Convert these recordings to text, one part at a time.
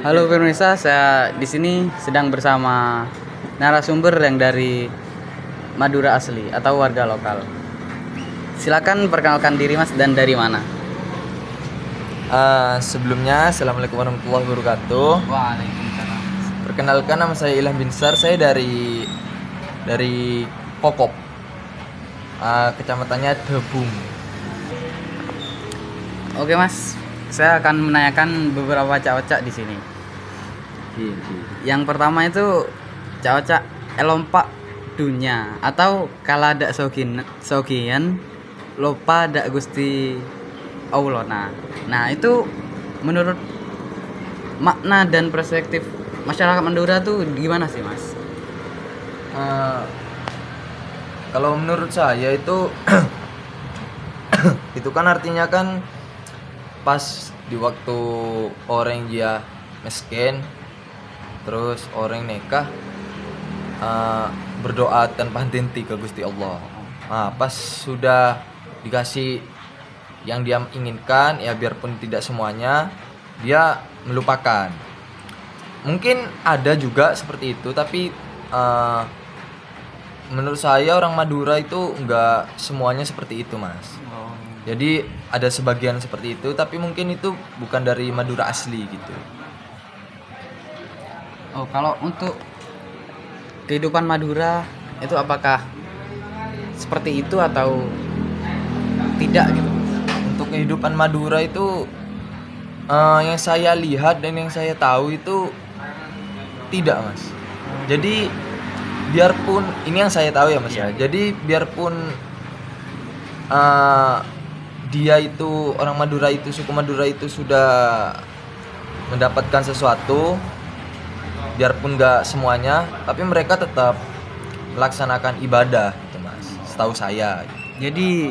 Halo pemirsa, saya di sini sedang bersama narasumber yang dari Madura asli atau warga lokal. Silakan perkenalkan diri Mas dan dari mana? Sebelumnya, Assalamualaikum warahmatullahi wabarakatuh. Waalaikumsalam. Perkenalkan, nama saya Ilham Binsar. Saya dari Kokop, kecamatannya Debung. Oke Mas, saya akan menanyakan beberapa cak-cak di sini. Yang pertama itu cak-cak elompak dunia atau kalada sogian lupa dak Gusti Allah. Nah itu menurut makna dan perspektif masyarakat Madura tuh gimana sih Mas? Eh, Kalau menurut saya itu itu kan artinya kan pas di waktu orang dia miskin, terus orang nikah, berdoa tanpa henti ke Gusti Allah. Pas sudah dikasih yang dia inginkan, ya biarpun tidak semuanya, dia melupakan. Mungkin ada juga seperti itu, tapi menurut saya orang Madura itu enggak semuanya seperti itu, Mas. Jadi ada sebagian seperti itu, tapi mungkin itu bukan dari Madura asli gitu. Oh, kalau untuk kehidupan Madura itu apakah seperti itu atau tidak gitu? Untuk kehidupan Madura itu, yang saya lihat dan yang saya tahu itu tidak, Mas. Jadi biarpun ini yang saya tahu ya, Mas ya. Jadi biarpun dia itu orang Madura itu, suku Madura itu sudah mendapatkan sesuatu, biarpun nggak semuanya, tapi mereka tetap melaksanakan ibadah gitu, Mas. Setahu saya. Jadi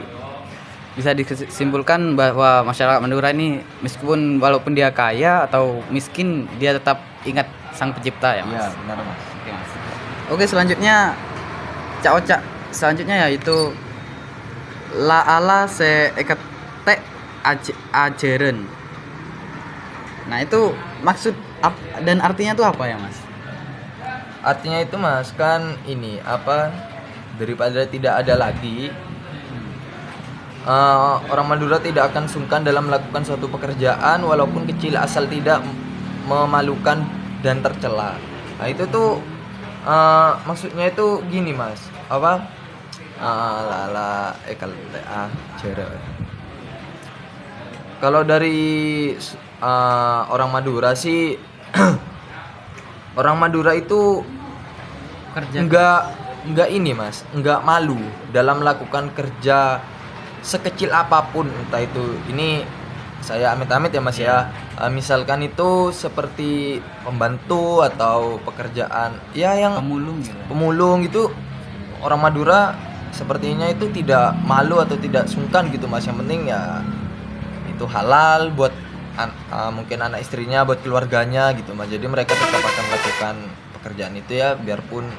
bisa disimpulkan bahwa masyarakat Madura ini meskipun walaupun dia kaya atau miskin dia tetap ingat Sang Pencipta ya Mas. Iya, benar, Mas. Oke Mas. Oke selanjutnya cak selanjutnya yaitu la ala se ekete ajeren. Nah itu maksud dan artinya tuh apa ya Mas? Artinya itu, Mas, kan ini apa, daripada tidak ada lagi, orang Madura tidak akan sungkan dalam melakukan suatu pekerjaan walaupun kecil asal tidak memalukan dan tercela. Nah itu tuh maksudnya itu gini, Mas, apa, kalau dari orang Madura sih orang Madura itu Kerja enggak ini, Mas, enggak malu dalam melakukan kerja sekecil apapun, entah itu ini saya amit-amit ya, Mas ya. Misalkan itu seperti pembantu atau pekerjaan ya yang pemulung gitu. pemulung itu, orang Madura sepertinya itu tidak malu atau tidak sungkan gitu, Mas. Yang penting ya itu halal buat mungkin anak istrinya, buat keluarganya gitu, Mas. Jadi mereka tetap akan melakukan pekerjaan itu ya biarpun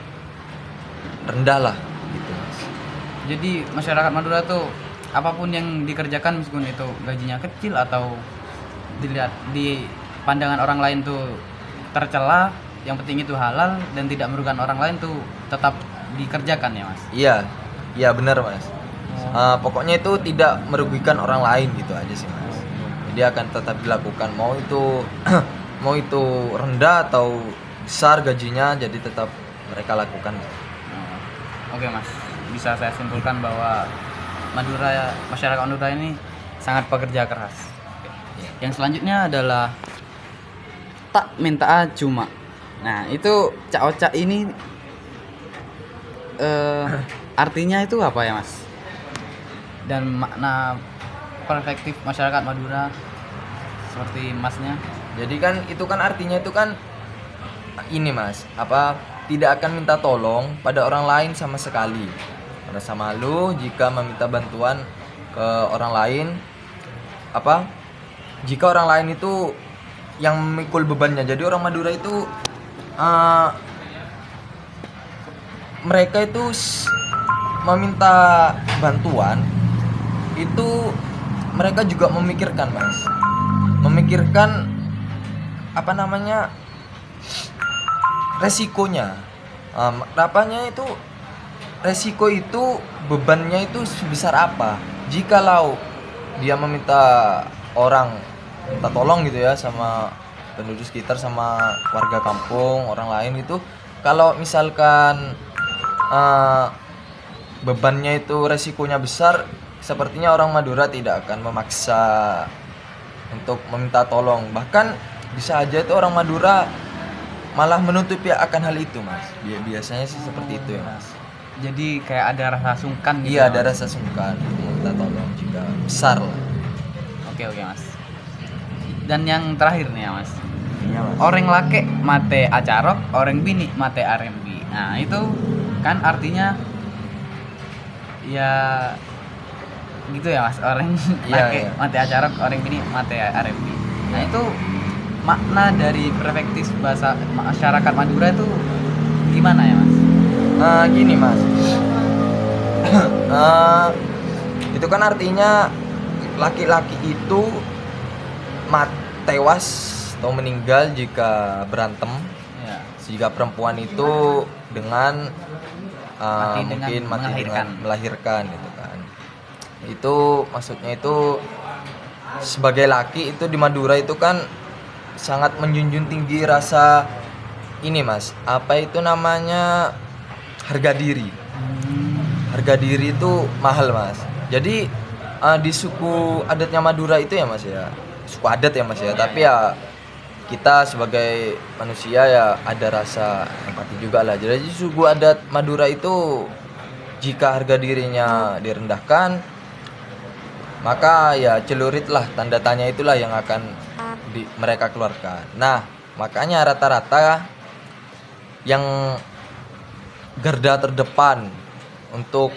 rendah lah gitu, Mas. Jadi masyarakat Madura tuh apapun yang dikerjakan meskipun itu gajinya kecil atau dilihat di pandangan orang lain tuh tercela, yang penting itu halal dan tidak merugikan orang lain tuh tetap dikerjakan ya Mas. Iya benar, Mas. Pokoknya itu tidak merugikan orang lain gitu aja sih, Mas. Jadi akan tetap dilakukan, mau itu mau itu rendah atau besar gajinya, jadi tetap mereka lakukan. Oke Mas, bisa saya simpulkan bahwa masyarakat Madura ini sangat pekerja keras. Yang selanjutnya adalah tak minta cuma. Nah itu cak ini artinya itu apa ya Mas? Dan makna perspektif masyarakat Madura seperti Masnya. Jadi kan itu kan artinya itu kan ini, Mas, apa, tidak akan minta tolong pada orang lain sama sekali. Merasa malu jika meminta bantuan ke orang lain, apa, jika orang lain itu yang memikul bebannya. Jadi orang Madura itu mereka itu meminta bantuan itu mereka juga memikirkan, Mas. memikirkan apa namanya resikonya. Apanya itu resiko itu, bebannya itu sebesar apa jikalau dia meminta orang minta tolong gitu ya sama penduduk sekitar, sama warga kampung, orang lain itu. Kalau misalkan bebannya itu resikonya besar, sepertinya orang Madura tidak akan memaksa untuk meminta tolong. Bahkan bisa aja itu orang Madura malah menutupi akan hal itu, Mas. Biasanya sih seperti itu ya, Mas. Jadi kayak ada rasa sungkan gitu. Iya, ya, ada Mas? rasa sungkan meminta tolong jika besar lah. Oke Mas. Dan yang terakhir nih ya Mas. Iya, Mas. Orang lake mate acarok, orang bini mate arembi. Nah itu kan artinya ya gitu ya Mas. Orang Iya, lake iya. mate acarok, orang bini mate arembi. Nah itu makna dari perspektif bahasa masyarakat Madura itu gimana ya Mas? Gini, Mas. Itu kan artinya laki-laki itu tewas atau meninggal jika berantem. Ya. Jika perempuan itu dengan Mati dengan mungkin mati melahirkan. dengan melahirkan gitu kan. Itu maksudnya itu sebagai laki itu di Madura itu kan sangat menjunjung tinggi rasa ini, Mas. Apa itu namanya? Harga diri. Harga diri itu mahal, Mas. Jadi di suku adatnya Madura itu ya, Mas ya. Suku adat ya, Mas ya. Tapi ya kita sebagai manusia ya ada rasa empati juga lah. Jadi suku adat Madura itu jika harga dirinya direndahkan, maka ya celuritlah, tanda tanya itulah yang akan mereka keluarkan. Nah, makanya rata-rata yang garda terdepan untuk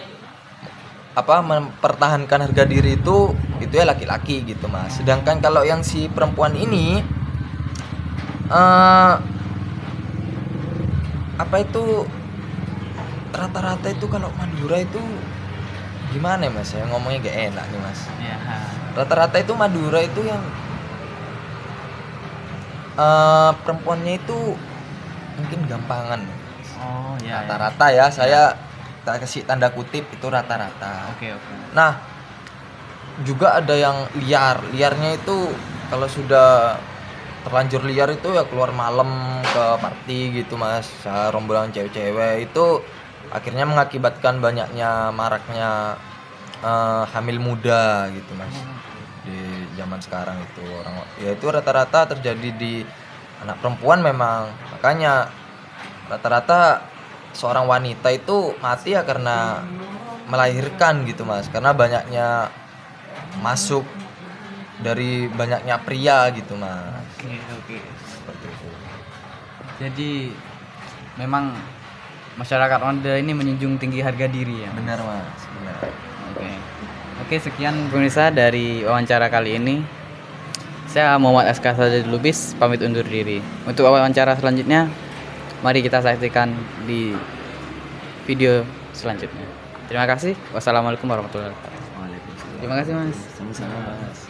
mempertahankan harga diri itu ya laki-laki gitu, Mas. Sedangkan kalau yang si perempuan ini rata-rata itu kalau Madura itu gimana ya, Mas? Saya ngomongnya gak enak nih, Mas. Ya. Rata-rata itu Madura itu yang perempuannya itu mungkin gampangan. Oh ya. Rata-rata ya, saya tak kasih tanda kutip itu rata-rata. Oke. Nah, juga ada yang liar. Liarnya itu kalau sudah terlanjur liar itu ya keluar malam ke party gitu, Mas. Rombongan cewek-cewek itu akhirnya mengakibatkan banyaknya maraknya hamil muda gitu, Mas. Di zaman sekarang itu ya itu rata-rata terjadi di anak perempuan memang. Makanya rata-rata seorang wanita itu mati ya karena melahirkan gitu, Mas. Karena banyaknya masuk dari banyaknya pria gitu, Mas. Oke. Seperti itu. Jadi memang masyarakat Madura ini menjunjung tinggi harga diri ya. Benar, Mas. Benar. Oke, sekian pemirsa dari wawancara kali ini. Saya Muhammad SK Sadadi Lubis pamit undur diri. Untuk wawancara selanjutnya mari kita saksikan di video selanjutnya. Terima kasih. Wassalamualaikum warahmatullahi wabarakatuh. Waalaikumsalam. Terima kasih Mas. Sama-sama, Mas.